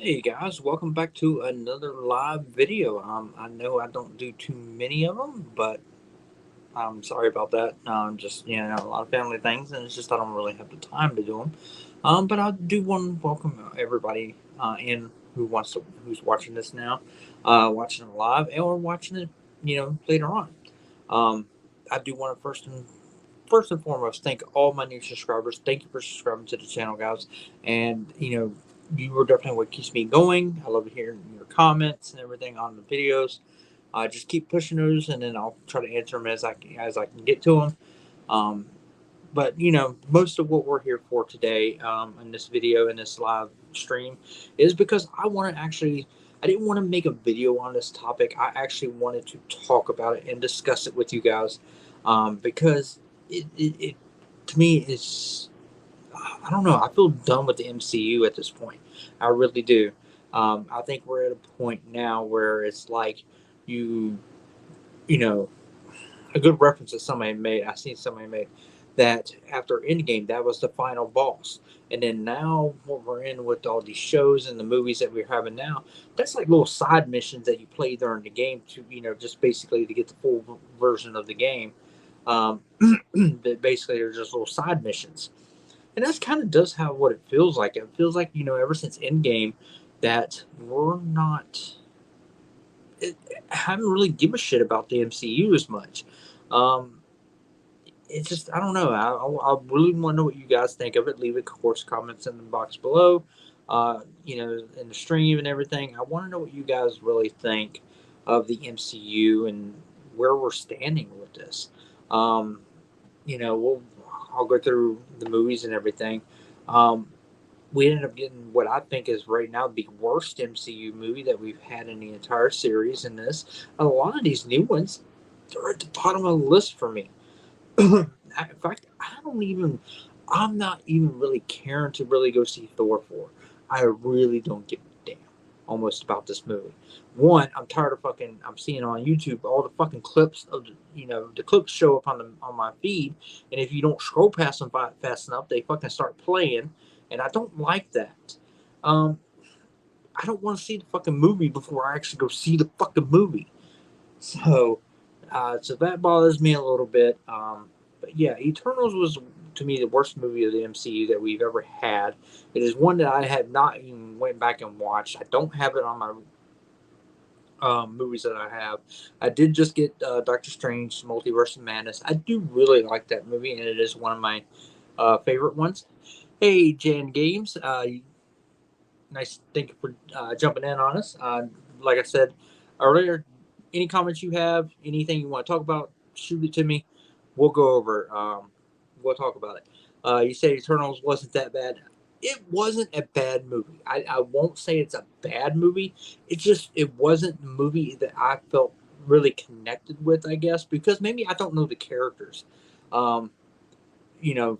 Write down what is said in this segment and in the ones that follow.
Hey guys, welcome back to another live video. I know I don't do too many of them, but I'm sorry about that. Just a lot of family things, and it's just I don't really have the time to do them. But I do want to welcome everybody in who's watching this now, watching it live or watching it, later on. Um, I do want to first and foremost, thank all my new subscribers. Thank you for subscribing to the channel, guys. And you are definitely what keeps me going. I love hearing your comments and everything on the videos. Just keep pushing those, and then I'll try to answer them as I can get to them. Um, but most of what we're here for today, in this video, in this live stream, is because I want to actually. I didn't want to make a video on this topic. I actually wanted to talk about it and discuss it with you guys, because it to me is, I don't know. I feel done with the MCU at this point. I really do. I think we're at a point now where it's like you you know a good reference that somebody made. I seen somebody made that after Endgame, that was the final boss, and then now what we're in with all these shows and the movies that we're having now, that's like little side missions that you play during the game to just basically to get the full version of the game. That basically are just little side missions, and that's kind of does how what it feels like. It feels like ever since Endgame that we're not. I haven't really give a shit about the MCU as much. Um, it's just I don't know. I really want to know what you guys think of it. Leave of course comments in the box below. In the stream and everything. I want to know what you guys really think of the MCU and where we're standing with this. Um, I'll go through the movies and everything. Um, we ended up getting what I think is right now the worst MCU movie that we've had in the entire series. In this, a lot of these new ones, they're at the bottom of the list for me. In fact, I'm not even really caring to really go see Thor 4. I really don't give a damn almost about this movie. One, I'm tired of I'm seeing on YouTube all the fucking clips of the clips show up on my feed, and if you don't scroll past them fast enough, they fucking start playing, and I don't like that. Um, I don't want to see the fucking movie before I actually go see the fucking movie. So that bothers me a little bit. But yeah, Eternals was to me the worst movie of the MCU that we've ever had. It is one that I have not even went back and watched. I don't have it on my movies that I have. I did just get Doctor Strange: Multiverse of Madness. I do really like that movie, and it is one of my favorite ones. Hey, Jan Games, nice. Thank you for jumping in on us. Like I said earlier, any comments you have, anything you want to talk about, shoot it to me. We'll go over. We'll talk about it. You say Eternals wasn't that bad. It wasn't a bad movie. I won't say it's a bad movie. It wasn't a movie that I felt really connected with. I guess because maybe I don't know the characters. Um,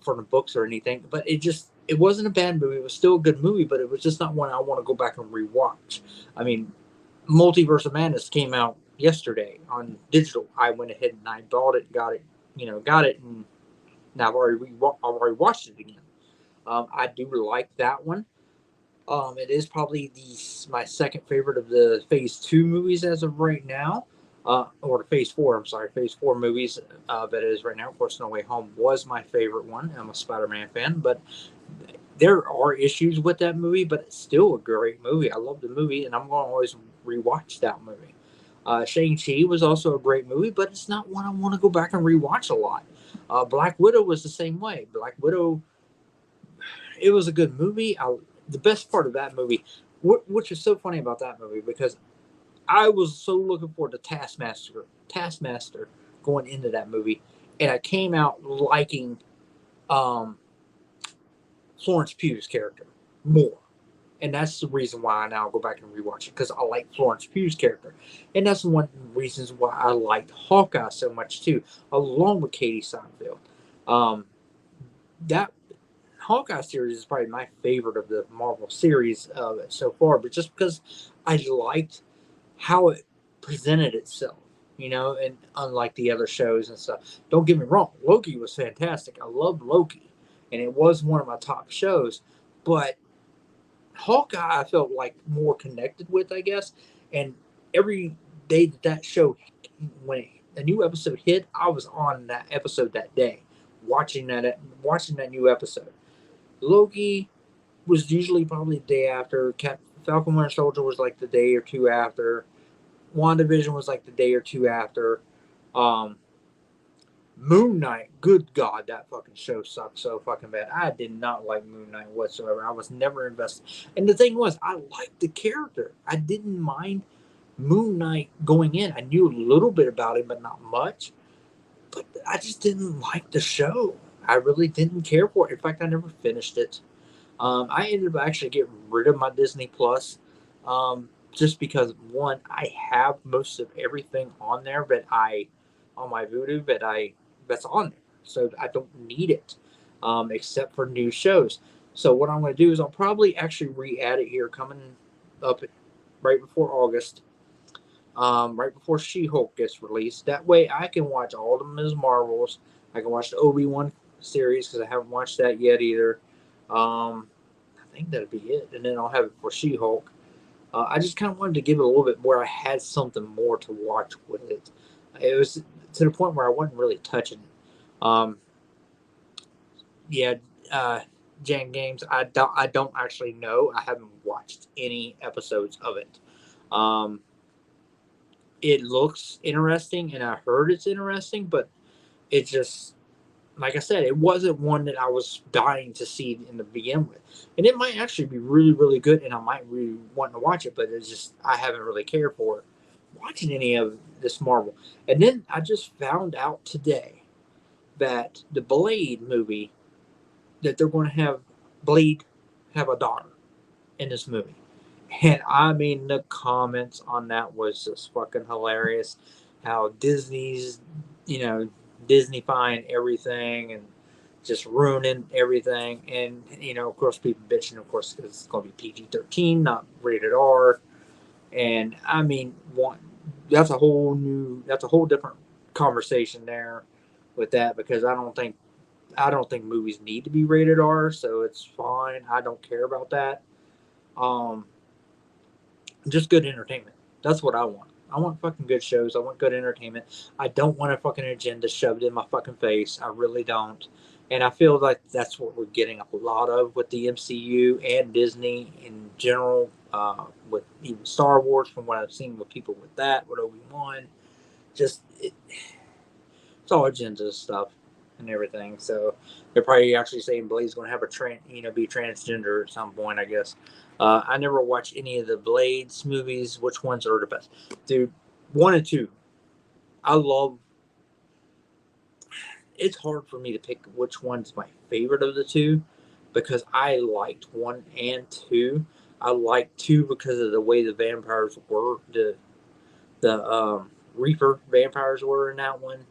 from the books or anything. But it wasn't a bad movie. It was still a good movie, but it was just not one I want to go back and rewatch. I mean, Multiverse of Madness came out yesterday on digital. I went ahead and I bought it, got it, and now I've already watched it again. I do like that one. It is probably my second favorite of the Phase Two movies as of right now, or the Phase Four. I'm sorry, Phase Four movies. That is right now. Of course, No Way Home was my favorite one. I'm a Spider-Man fan, but there are issues with that movie. But it's still a great movie. I love the movie, and I'm going to always rewatch that movie. Shang-Chi was also a great movie, but it's not one I want to go back and rewatch a lot. Black Widow was the same way. Black Widow, it was a good movie. The best part of that movie, which is so funny about that movie, because I was so looking forward to Taskmaster going into that movie, and I came out liking um, Florence Pugh's character more. And that's the reason why I now go back and rewatch it, because I like Florence Pugh's character, and that's one of the reasons why I liked Hawkeye so much too, along with Katie Seinfeld. Um, that Hawkeye series is probably my favorite of the Marvel series so far, but just because I liked how it presented itself, and unlike the other shows and stuff. Don't get me wrong, Loki was fantastic. I loved Loki, and it was one of my top shows, but Hawkeye I felt like more connected with, I guess. And every day that show, when a new episode hit, I was on that episode that day, watching that new episode. Loki was usually probably the day after. Falcon Winter Soldier was like the day or two after. WandaVision was like the day or two after. Um, Moon Knight, good God, that fucking show sucked so fucking bad. I did not like Moon Knight whatsoever. I was never invested. And the thing was, I liked the character. I didn't mind Moon Knight going in. I knew a little bit about him, but not much. But I just didn't like the show. I really didn't care for it. In fact, I never finished it. I ended up actually getting rid of my Disney Plus, just because one, I have most of everything on there, but on my Voodoo, that's on there, so I don't need it, except for new shows. So what I'm going to do is I'll probably actually re-add it here coming up right before August, right before She-Hulk gets released. That way I can watch all the Ms. Marvels. I can watch the Obi-Wan series because I haven't watched that yet either. I think that'd be it, and then I'll have it for She-Hulk. I just kind of wanted to give it a little bit where I had something more to watch with it. It was to the point where I wasn't really touching it. Yeah, uh, Jan Games. I don't actually know. I haven't watched any episodes of it. Um, it looks interesting, and I heard it's interesting, but it just, like I said, it wasn't one that I was dying to see in the begin with. And it might actually be really, really good, and I might really want to watch it, but it's just I haven't really cared for it watching any of this Marvel. And then I just found out today that the Blade movie, that they're going to have Blade have a daughter in this movie. And I mean, the comments on that was just fucking hilarious. How Disney's, you know, Disneyfying everything and just ruining everything. And, of course, people bitching, of course, because it's going to be PG-13, not rated R. And I mean, that's a whole different conversation there with that, because I don't think movies need to be rated R, so it's fine. I don't care about that. Um, just good entertainment. That's what I want. I want fucking good shows. I want good entertainment. I don't want a fucking agenda shoved in my fucking face. I really don't. And I feel like that's what we're getting a lot of with the MCU and Disney in general, with even Star Wars, from what I've seen with people with that, with Obi Wan. Just, it's all agenda stuff and everything. So they're probably actually saying Blade's going to have be transgender at some point, I guess. I never watched any of the Blades movies. Which ones are the best, dude? One and two. I love. It's hard for me to pick which one's my favorite of the two, because I liked one and two. I liked two because of the way the vampires were, the Reaper vampires were in that one.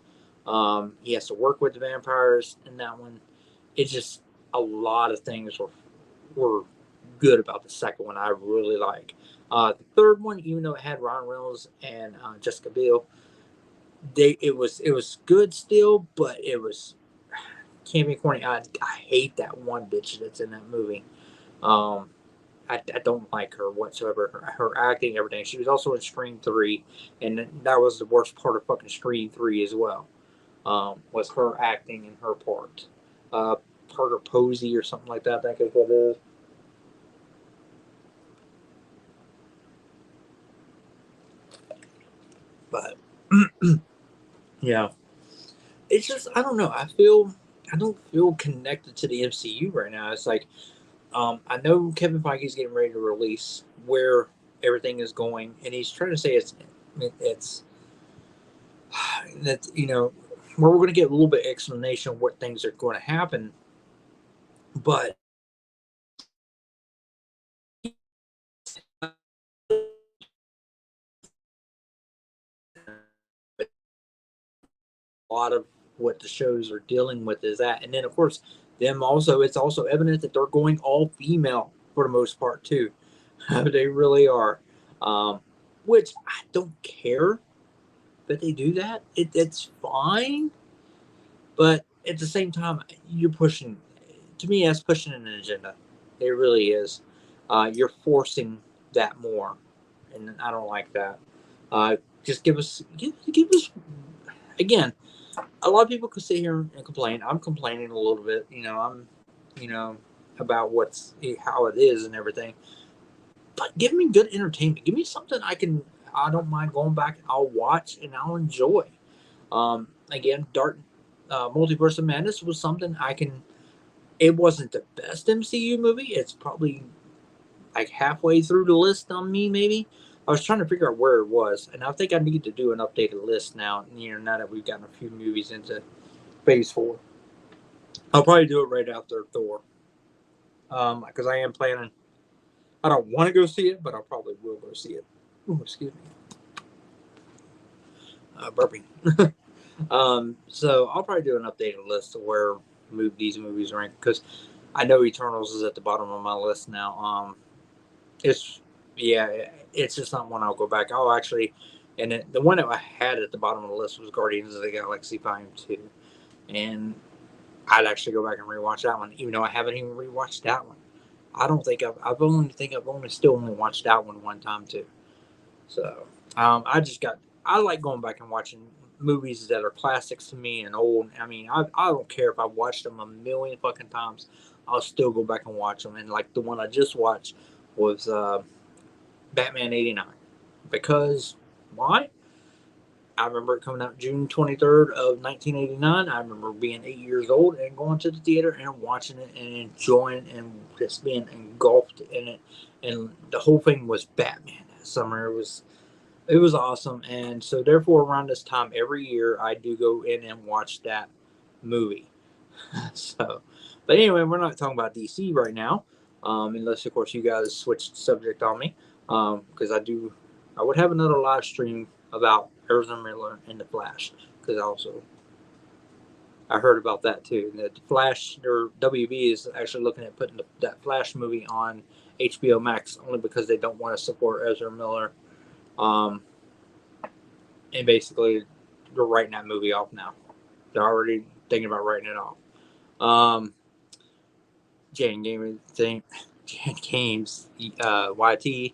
He has to work with the vampires in that one. It's just a lot of things were good about the second one. I really like. The third one, even though it had Ron Reynolds and Jessica Biel, it was good still, but it was can't be corny. I hate that one bitch that's in that movie. Um, I don't like her whatsoever. Her acting, everything. She was also in Scream 3, and that was the worst part of fucking Scream 3 as well. Was her acting in her part. Uh, Parker Posey or something like that, I think is what it is. But yeah, it's just I don't know. I don't feel connected to the MCU right now. It's like I know Kevin Feige's getting ready to release where everything is going, and he's trying to say it's that where we're going to get a little bit of explanation of what things are going to happen, but a lot of what the shows are dealing with is that, and then of course it's also evident that they're going all female for the most part too. They really are, um, which I don't care that they do that. It's fine, but at the same time, you're pushing. To me, that's pushing an agenda. It really is. You're forcing that more, and I don't like that. Uh, just give us again. A lot of people can sit here and complain. I'm complaining a little bit. You know, about what's how it is and everything. But give me good entertainment. Give me something I can. I don't mind going back. I'll watch and I'll enjoy. Again, Dark Multiverse of Madness was something I can. It wasn't the best MCU movie. It's probably like halfway through the list on me, maybe. I was trying to figure out where it was, and I think I need to do an updated list now. Now that we've gotten a few movies into Phase 4, I'll probably do it right after Thor. Because I am planning. I don't want to go see it, but I probably will go see it. Ooh, excuse me. Burping. So I'll probably do an updated list of where these movies rank because I know Eternals is at the bottom of my list now. It's yeah, it's just not one I'll go back. I'll actually, the one that I had at the bottom of the list was Guardians of the Galaxy Volume 2, and I'd actually go back and rewatch that one, even though I haven't even rewatched that one. I don't think I've only still only watched that one time too. So I like going back and watching movies that are classics to me and old. I mean, I don't care if I've watched them a million fucking times. I'll still go back and watch them. And like the one I just watched was Batman '89 because why? I remember it coming out June 23rd of 1989. I remember being 8 years old and going to the theater and watching it and enjoying and just being engulfed in it. And the whole thing was Batman that summer. It was awesome, and so therefore around this time every year I do go in and watch that movie. So, but anyway, we're not talking about DC right now, unless of course you guys switched subject on me, because I would have another live stream about Ezra Miller and the Flash, because also I heard about that too. That the Flash or WB is actually looking at putting that Flash movie on HBO Max only because they don't want to support Ezra Miller. Um, and basically they're writing that movie off now. They're already thinking about writing it off. Jan Games, YT,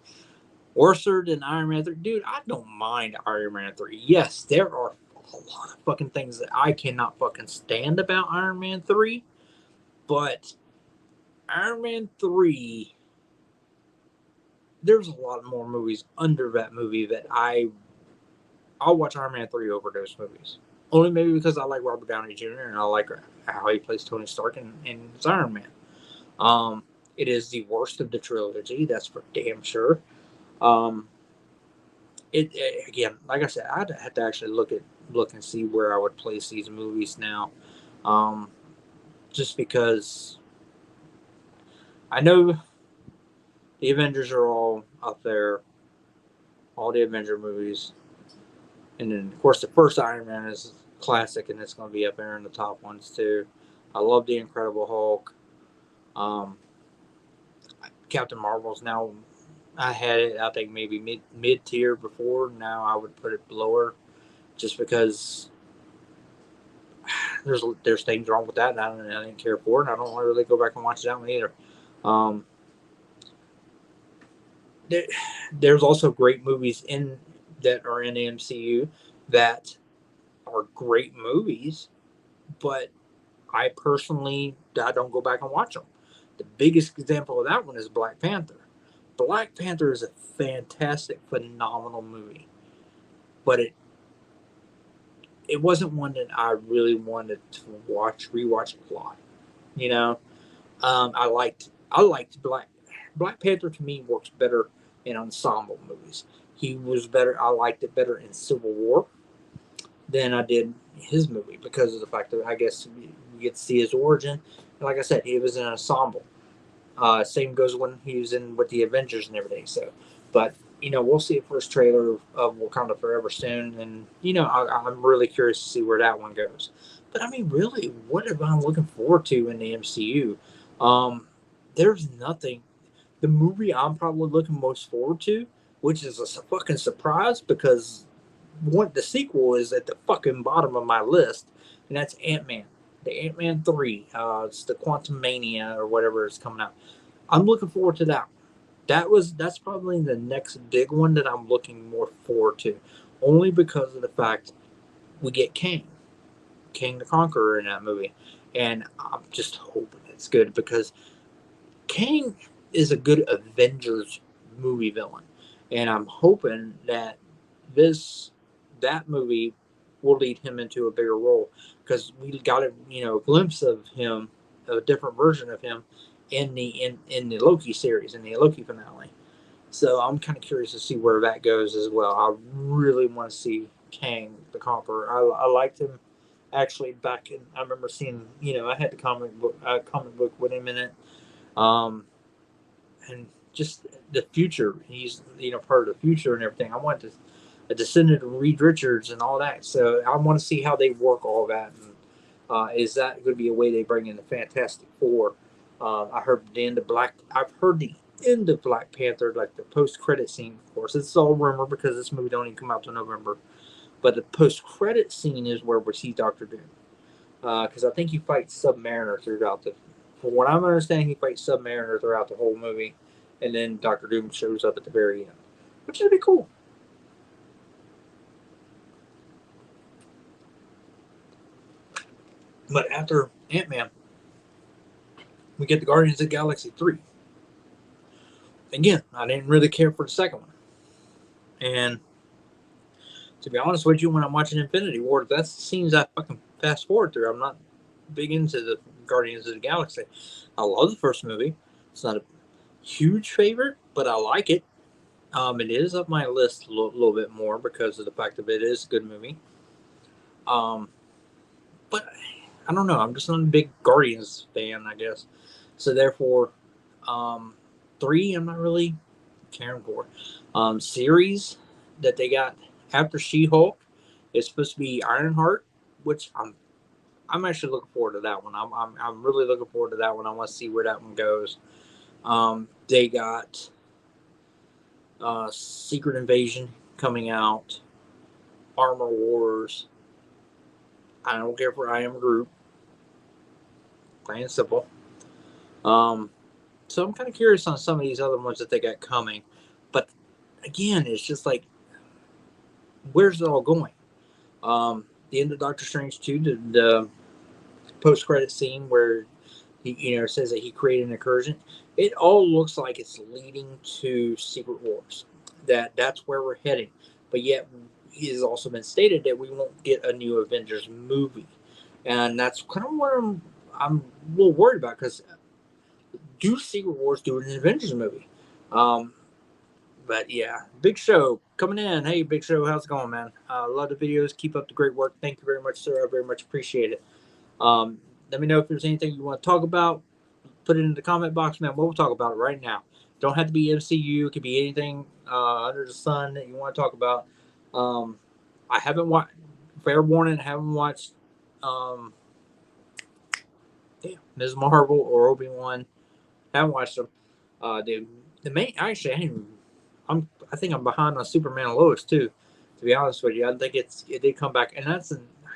worser than Iron Man 3. Dude, I don't mind Iron Man 3. Yes, there are a lot of fucking things that I cannot fucking stand about Iron Man 3, but Iron Man 3, there's a lot more movies under that movie that I'll watch Iron Man 3 over those movies. Only maybe because I like Robert Downey Jr. and I like how he plays Tony Stark in Iron Man. It is the worst of the trilogy, that's for damn sure. Um, it again, like I said, I'd have to actually look and see where I would place these movies now. Um, just because I know the Avengers are all up there, all the Avenger movies, and then of course the first Iron Man is classic, and it's going to be up there in the top ones too. I love the Incredible Hulk. Um, Captain Marvel's now. I had it, I think maybe mid tier before. Now I would put it lower, just because there's things wrong with that, and I didn't care for it. And I don't want to really go back and watch that one either. Um, there's also great movies that are in the MCU that are great movies, but I personally I don't go back and watch them. The biggest example of that one is Black Panther. Black Panther is a fantastic, phenomenal movie, but it wasn't one that I really wanted to rewatch a lot. You know, I liked Black Panther. To me, works better in ensemble movies. He was better. I liked it better in Civil War than I did his movie because of the fact that I guess we get to see his origin. And like I said, he was in an ensemble. Same goes when he was in with the Avengers and everything. So, but we'll see a first trailer of Wakanda Forever soon, and I'm really curious to see where that one goes. But I mean, really, what am I looking forward to in the MCU? There's nothing. The movie I'm probably looking most forward to, which is a fucking surprise because the sequel is at the fucking bottom of my list, and that's Ant-Man. The Ant-Man 3. It's the Quantum Mania or whatever is coming out. I'm looking forward to that. that's probably the next big one that I'm looking more forward to, only because of the fact we get King the Conqueror in that movie, and I'm just hoping it's good because Kang is a good Avengers movie villain, and I'm hoping that this that movie will lead him into a bigger role because we got a glimpse of him, a different version of him, in the Loki series, in the Loki finale. So I'm kind of curious to see where that goes as well. I really want to see Kang the Conqueror. I liked him actually back in. I remember seeing, I had the comic book with him in it. Um, and just the future. He's part of the future and everything. I want to a descendant of Reed Richards and all that. So I want to see how they work all that. And is that going to be a way they bring in the Fantastic Four? I heard the end of Black. I've heard the end of Black Panther, like the post credit scene. Of course, it's all rumor because this movie don't even come out till November. But the post credit scene is where we see Doctor Doom because I think he fights Submariner throughout the. From what I'm understanding, he fights Submariner throughout the whole movie, and then Doctor Doom shows up at the very end, which would be cool. But after Ant-Man, we get the Guardians of the Galaxy 3. Again, I didn't really care for the second one, and to be honest with you, when I'm watching Infinity War, that's the scenes I fucking fast forward through. I'm not big into the Guardians of the Galaxy. I love the first movie. It's not a huge favorite, but I like it. It is up my list a little bit more because of the fact that it is a good movie. Um, but I don't know. I'm just not a big Guardians fan, I guess. So therefore, um, 3 I'm not really caring for. Series that they got after She-Hulk is supposed to be Ironheart, which I'm actually looking forward to that one. I'm really looking forward to that one. I want to see where that one goes. They got Secret Invasion coming out, Armor Wars. I don't care for I Am Groot. Plain and simple. So I'm kind of curious on some of these other ones that they got coming. But again, it's just like, where's it all going? The end of Doctor Strange 2, the post credit scene where he says that he created an incursion. It all looks like it's leading to Secret Wars. That's where we're heading. But yet, it has also been stated that we won't get a new Avengers movie, and that's kind of what I'm a little worried about because do Secret Wars do an Avengers movie? Um, but yeah, Big Show coming in. Hey, Big Show, how's it going, man? Love the videos. Keep up the great work. Thank you very much, sir. I very much appreciate it. Let me know if there's anything you want to talk about. Put it in the comment box, man. We'll talk about it right now. Don't have to be MCU. It could be anything under the sun that you want to talk about. I haven't watched. Fair warning, I haven't watched. Um, Ms. Marvel or Obi-Wan. Haven't watched them. The main actually, I think I'm behind on Superman and Lois too. To be honest with you, I think it did come back, and I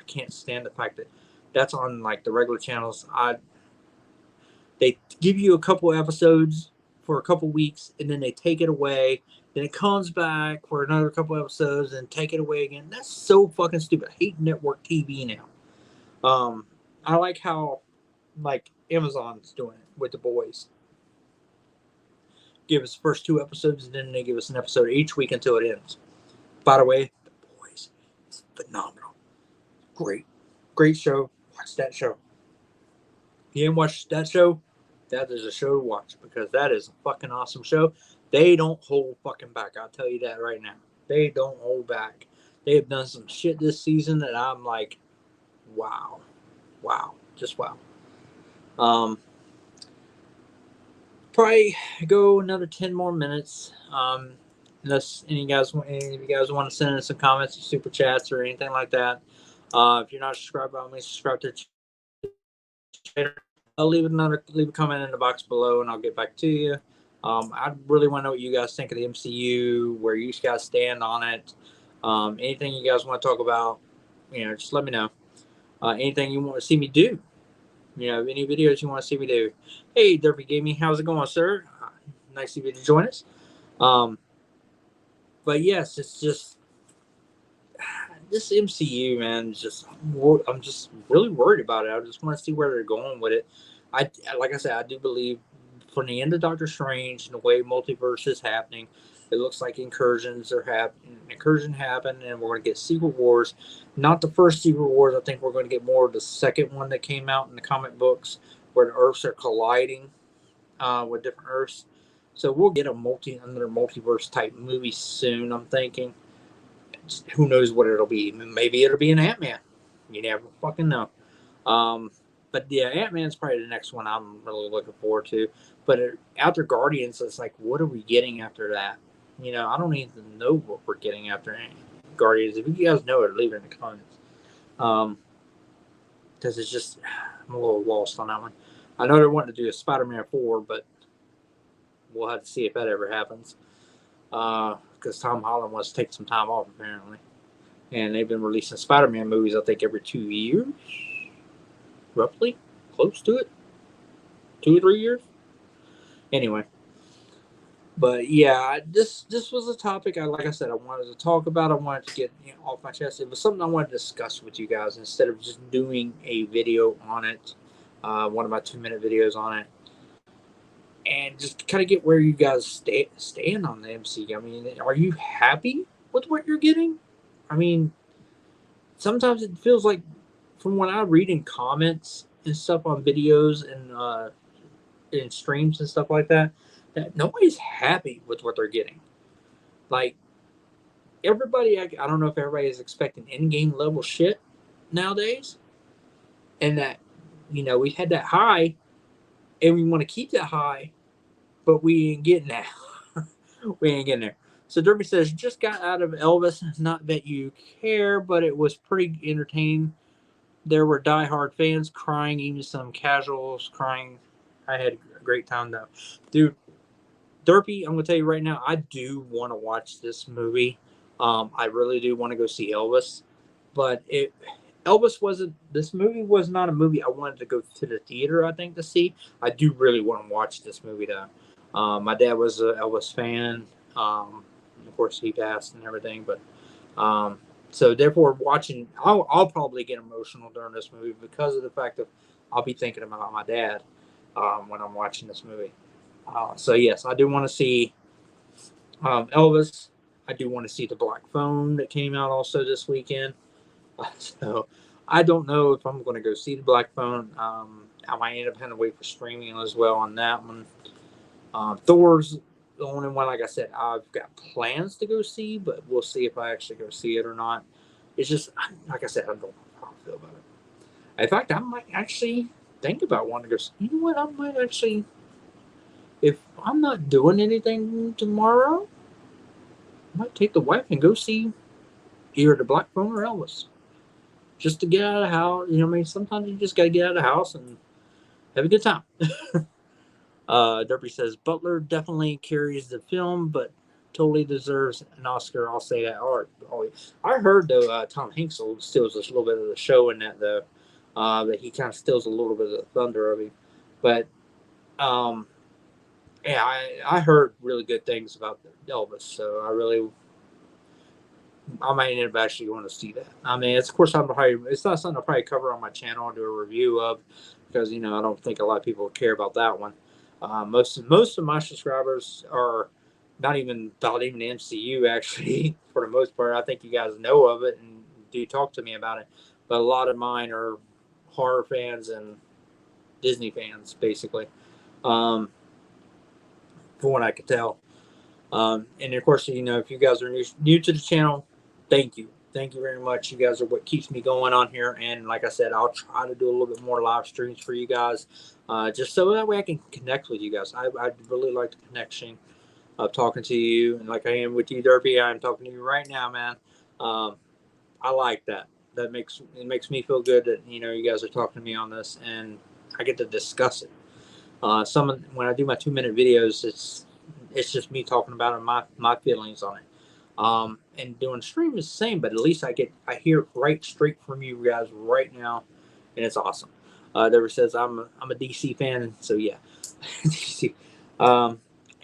can't stand the fact that that's on like the regular channels. They give you a couple episodes for a couple weeks, and then they take it away. Then it comes back for another couple episodes, and take it away again. That's so fucking stupid. I hate network TV now. I like how like Amazon's doing it with The Boys. Give us the first 2 episodes, and then they give us an episode each week until it ends. By the way, The Boys is phenomenal. Great show. Watch that show. If you haven't watched that show, that is a show to watch because that is a fucking awesome show. They don't hold fucking back. I'll tell you that right now. They don't hold back. They have done some shit this season that I'm like, wow, just wow. Probably go another 10 more minutes. Unless any of you guys want to send in some comments or super chats or anything like that. If you're not subscribed, by me, subscribe to the channel. I'll leave a comment in the box below, and I'll get back to you. I really want to know what you guys think of the MCU, where you guys stand on it. Anything you guys want to talk about, just let me know. Anything you want to see me do, any videos you want to see me do. Hey, Derpy Gaming, how's it going, sir? nice of you to join us. Um, but yes, it's just this MCU, man. I'm just really worried about it. I just want to see where they're going with it. Like I said, I do believe from the end of Doctor Strange and the way multiverse is happening, it looks like incursion happened, and we're going to get Secret Wars. Not the first Secret Wars. I think we're going to get more of the second one that came out in the comic books, where the Earths are colliding with different Earths. So we'll get another multiverse type movie soon. I'm thinking. Who knows what it'll be? Maybe it'll be an Ant-Man. You never fucking know. Um, but yeah, Ant-Man's probably the next one I'm really looking forward to. But after Guardians, it's like, what are we getting after that? I don't even know what we're getting after Guardians. If you guys know it, leave it in the comments. Because it's just, I'm a little lost on that one. I know they're wanting to do a Spider-Man 4, but we'll have to see if that ever happens. Because Tom Holland wants to take some time off, apparently. And they've been releasing Spider-Man movies, I think, every 2 years. Roughly. Close to it. 2 or 3 years. Anyway. But yeah, this was a topic, like I said, I wanted to talk about. I wanted to get off my chest. It was something I wanted to discuss with you guys instead of just doing a video on it. One of my 2-minute videos on it. And just kind of get where you guys stand on the MCU. I mean, are you happy with what you're getting? I mean, sometimes it feels like, from what I read in comments and stuff on videos and in streams and stuff like that nobody's happy with what they're getting. Like, everybody, I don't know if everybody is expecting in-game level shit nowadays, and that we had that high, and we want to keep that high, but we ain't getting that. We ain't getting there. So Derby says, just got out of Elvis. Not that you care, but it was pretty entertaining. There were diehard fans crying, even some casuals crying. I had a great time though. Dude, Derpy, I'm going to tell you right now, I do want to watch this movie. I really do want to go see Elvis. But this movie was not a movie I wanted to go to the theater, I think, to see. I do really want to watch this movie though. My dad was an Elvis fan. Of course, he passed and everything, but so therefore, I'll probably get emotional during this movie because of the fact that I'll be thinking about my dad when I'm watching this movie. So yes, I do want to see Elvis. I do want to see The Black Phone that came out also this weekend. So I don't know if I'm going to go see The Black Phone. I might end up having to wait for streaming as well on that one. Thor's the only one, like I said, I've got plans to go see, but we'll see if I actually go see it or not. It's just, like I said, I don't know how I feel about it. In fact, I might actually think about wanting to go see. You know what? I might actually, if I'm not doing anything tomorrow, I might take the wife and go see either The Black Phone or Elvis. Just to get out of the house. I mean, sometimes you just got to get out of the house and have a good time. Derpy says, Butler definitely carries the film, but totally deserves an Oscar. I'll say that. I heard, though, Tom Hanks steals a little bit of the show in that, though. That he kind of steals a little bit of the thunder of him. But, yeah, I heard really good things about Elvis, so I might end up actually going to see that. I mean, of course, it's not something I'll probably cover on my channel and do a review of because, I don't think a lot of people care about that one. Most of my subscribers are not even about even the MCU, actually, for the most part. I think you guys know of it and do talk to me about it. But a lot of mine are horror fans and Disney fans, basically, from what I could tell. And, of course, if you guys are new to the channel, thank you. Thank you very much. You guys are what keeps me going on here. And like I said, I'll try to do a little bit more live streams for you guys, just so that way I can connect with you guys. I really like the connection of talking to you. And like I am with you, Derpy, I'm talking to you right now, man. I like that. It makes me feel good that, you guys are talking to me on this and I get to discuss it. When I do my 2-minute videos, it's just me talking about it, my feelings on it. And doing stream is the same, but at least I hear it right straight from you guys right now, and it's awesome. Deborah says I'm a DC fan, so yeah, DC.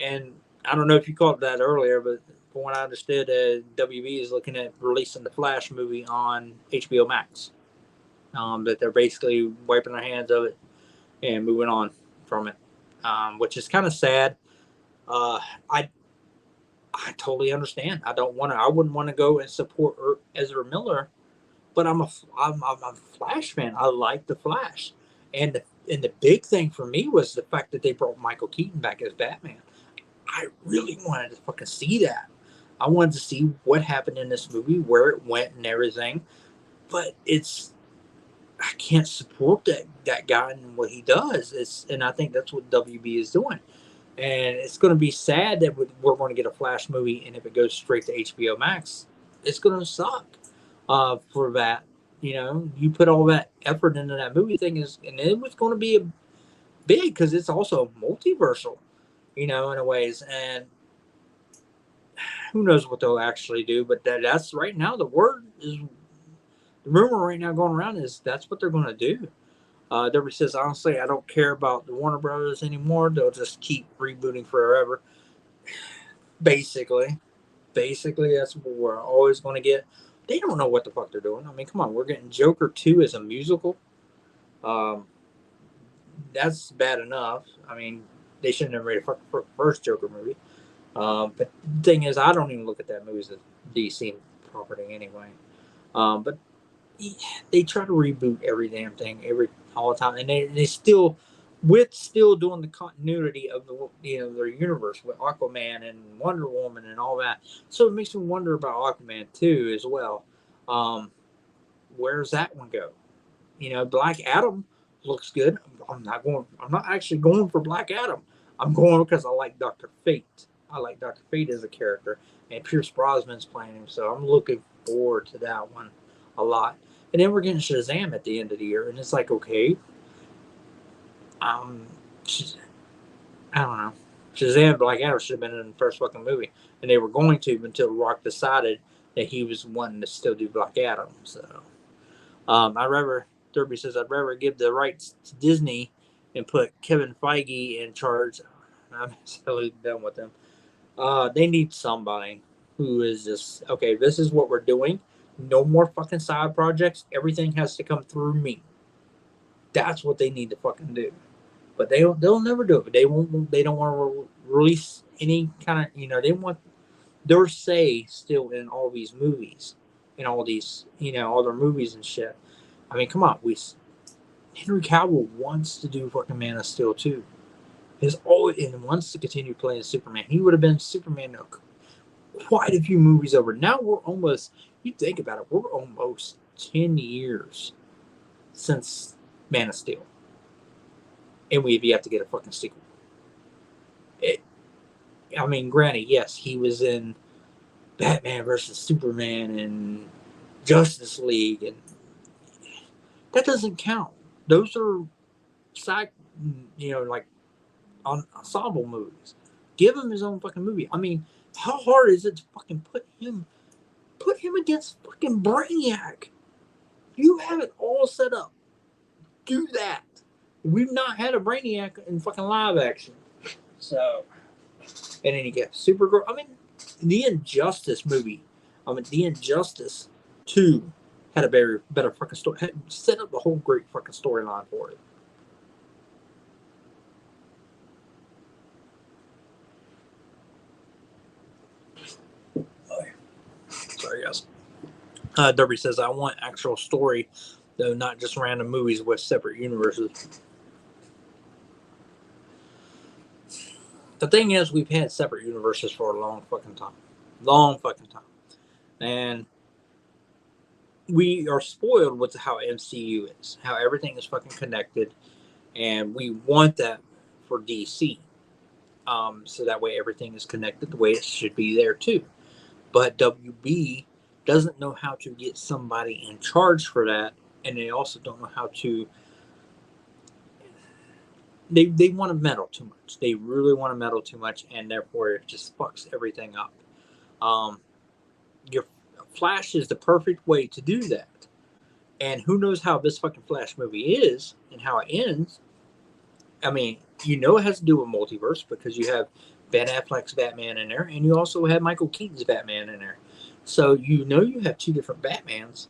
And I don't know if you caught that earlier, but from what I understood, WB is looking at releasing the Flash movie on HBO Max. That they're basically wiping their hands of it and moving on from it, which is kind of sad. Uh, I I totally understand. I don't want to. I wouldn't want to go and support Ezra Miller, but I'm a Flash fan. I like the Flash, and the big thing for me was the fact that they brought Michael Keaton back as Batman. I really wanted to fucking see that. I wanted to see what happened in this movie, where it went, and everything. But I can't support that guy and what he does. And I think that's what WB is doing. And it's going to be sad that we're going to get a Flash movie, and if it goes straight to HBO Max, it's going to suck for that. You know, you put all that effort into that movie thing, and it was going to be big because it's also multiversal, you know, in a ways. And who knows what they'll actually do, but that's right now the word is the rumor right now going around is that's what they're going to do. Deborah says, honestly, I don't care about the Warner Brothers anymore. They'll just keep rebooting forever. Basically, that's what we're always going to get. They don't know what the fuck they're doing. I mean, come on, we're getting Joker 2 as a musical. Um, that's bad enough. I mean, they shouldn't have made a fucking first Joker movie. But the thing is, I don't even look at that movie as a DC property anyway. But they try to reboot every damn thing all the time, and they still doing the continuity of their universe with Aquaman and Wonder Woman and all that. So it makes me wonder about Aquaman too as well. Where's that one go? You know, Black Adam looks good. I'm not actually going for Black Adam. I'm going because I like Dr. Fate. I like Dr. Fate as a character, and Pierce Brosnan's playing him, so I'm looking forward to that one a lot. And then we're getting Shazam at the end of the year, and it's like, okay, I don't know. Shazam, Black Adam should have been in the first fucking movie, and they were going to until Rock decided that he was wanting to still do Black Adam. So, Derby says, I'd rather give the rights to Disney and put Kevin Feige in charge. I'm absolutely done with them. They need somebody who is just, okay, this is what we're doing. No more fucking side projects. Everything has to come through me. That's what they need to fucking do. But they'll never do it. They won't. They don't want to release any kind of, they want their say still in all these movies, in all these all their movies and shit. I mean, come on, Henry Cavill wants to do fucking Man of Steel too. And wants to continue playing Superman. He would have been Superman quite a few movies over. Now we're almost. You think about it, we're almost 10 years since Man of Steel, and we've yet to get a fucking sequel. I mean, granted, yes, he was in Batman versus Superman and Justice League, and that doesn't count. Those are like ensemble movies. Give him his own fucking movie. I mean, how hard is it to fucking put him against fucking Brainiac? You have it all set up. Do that. We've not had a Brainiac in fucking live action. So, and then you get Supergirl. I mean, the Injustice movie. The Injustice 2 had a better fucking story. Set up a whole great fucking storyline for it. Sorry, guys. Derby says, I want actual story, though, not just random movies with separate universes. The thing is, we've had separate universes for a long fucking time. And we are spoiled with how MCU is, how everything is fucking connected, and we want that for DC. So that way everything is connected the way it should be there too. But WB doesn't know how to get somebody in charge for that, and they also don't know how to. They want to meddle too much. They really want to meddle too much, and therefore it just fucks everything up. Your Flash is the perfect way to do that. And who knows how this fucking Flash movie is and how it ends. I mean, it has to do with multiverse because you have Ben Affleck's Batman in there, and you also have Michael Keaton's Batman in there. So you know you have two different Batmans.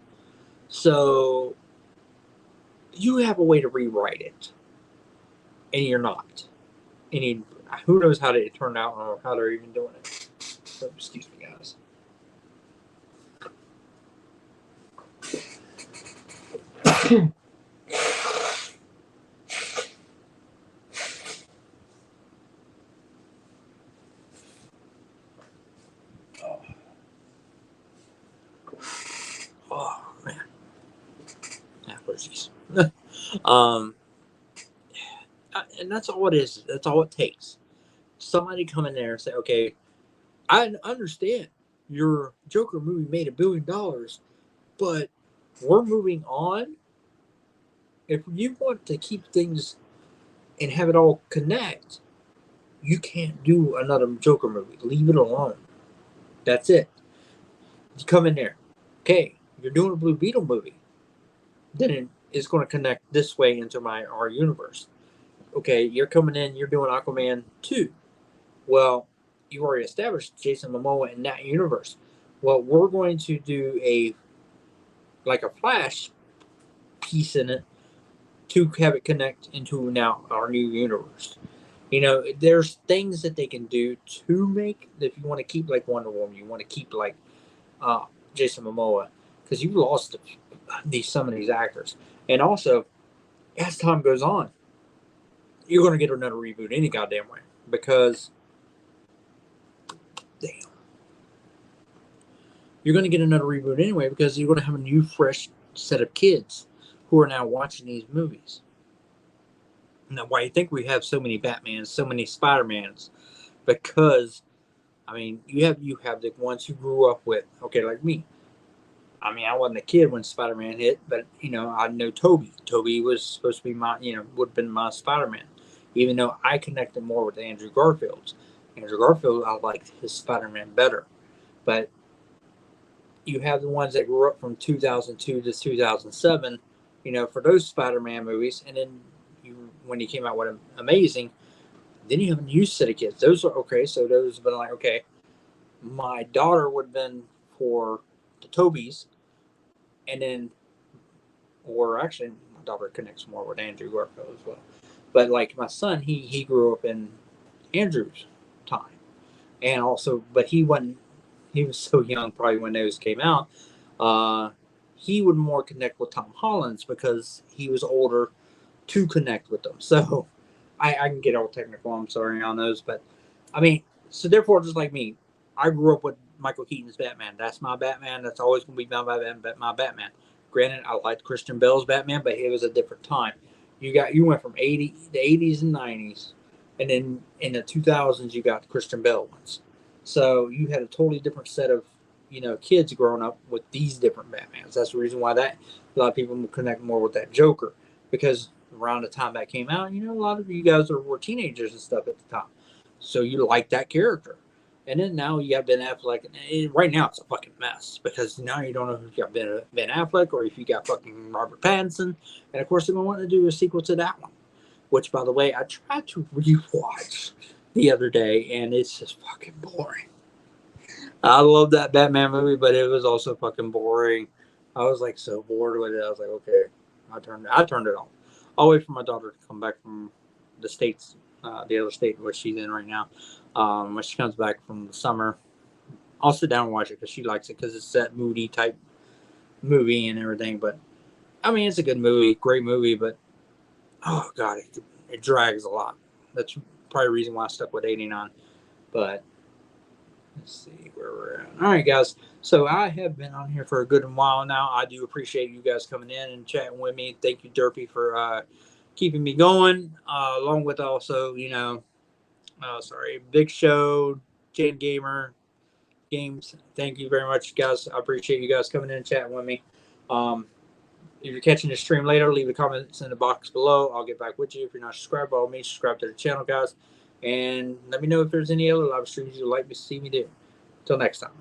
So you have a way to rewrite it, and you're not. And who knows how it turned out or how they're even doing it. So, excuse me, guys. Oh man, allergies. um, and that's all it is. That's all it takes. Somebody come in there and say, "Okay, I understand your Joker movie made $1 billion, but we're moving on. If you want to keep things and have it all connect, you can't do another Joker movie. Leave it alone. That's it. You come in there, okay, you're doing a Blue Beetle movie, then it's going to connect this way into our universe. Okay, you're coming in, you're doing Aquaman 2. Well, you already established Jason Momoa in that universe. Well, we're going to do a Flash piece in it to have it connect into now our new universe. You know, there's things that they can do to make, if you want to keep like Wonder Woman, you want to keep like Jason Momoa, because you lost some of these actors. And also, as time goes on, you're going to get another reboot any goddamn way, because damn, you're going to get another reboot anyway, because you're going to have a new, fresh set of kids who are now watching these movies. Now, why you think we have so many Batmans, so many Spider-Mans? Because, I mean, you have the ones who grew up with, okay, like me. I mean, I wasn't a kid when Spider-Man hit, but, you know, I know Toby. Toby was supposed to be would have been my Spider-Man, even though I connected more with Andrew Garfield's. Andrew Garfield, I liked his Spider-Man better. But you have the ones that grew up from 2002 to 2007, you know, for those Spider-Man movies. And then when he came out with Amazing, then you have a new set of kids. Those are okay. So those have been like, okay, my daughter would have been for the Tobys, and then, or actually, my daughter connects more with Andrew Garfield as well. But like my son, he grew up in Andrew's time, and also, but he wasn't. He was so young, probably when those came out. He would more connect with Tom Holland's because he was older to connect with them. So I can get all technical. I'm sorry on those, but I mean, so therefore, just like me, I grew up with Michael Keaton's Batman. That's my Batman. That's always going to be my Batman. Granted, I liked Christian Bale's Batman, but it was a different time. You went from the 80s and 90s, and then in the 2000s you got the Christian Bale ones. So you had a totally different set of kids growing up with these different Batmans. That's the reason why a lot of people connect more with that Joker, because around the time that came out, a lot of you guys were teenagers and stuff at the time, so you like that character. And then now you got Ben Affleck. And right now it's a fucking mess, because now you don't know if you got Ben Affleck or if you got fucking Robert Pattinson. And of course they're going to want to do a sequel to that one, which, by the way, I tried to rewatch the other day, and it's just fucking boring. I love that Batman movie, but it was also fucking boring. I was like so bored with it. I was like, okay, I turned it off. I'll wait for my daughter to come back from the States, the other state which she's in right now. When she comes back from the summer, I'll sit down and watch it because she likes it, because it's that moody type movie and everything. But I mean, it's a good movie, great movie, but oh god, it drags a lot. That's probably the reason why I stuck with 89. But let's see where we're at. All right, guys. So I have been on here for a good while now. I do appreciate you guys coming in and chatting with me. Thank you, Derpy, for keeping me going, along with also, Big Show, Jane Gamer Games. Thank you very much, guys. I appreciate you guys coming in and chatting with me. If you're catching the stream later, leave the comments in the box below. I'll get back with you. If you're not subscribed, by all means, subscribe to the channel, guys. And let me know if there's any other live streams you'd like to see me do. Until next time.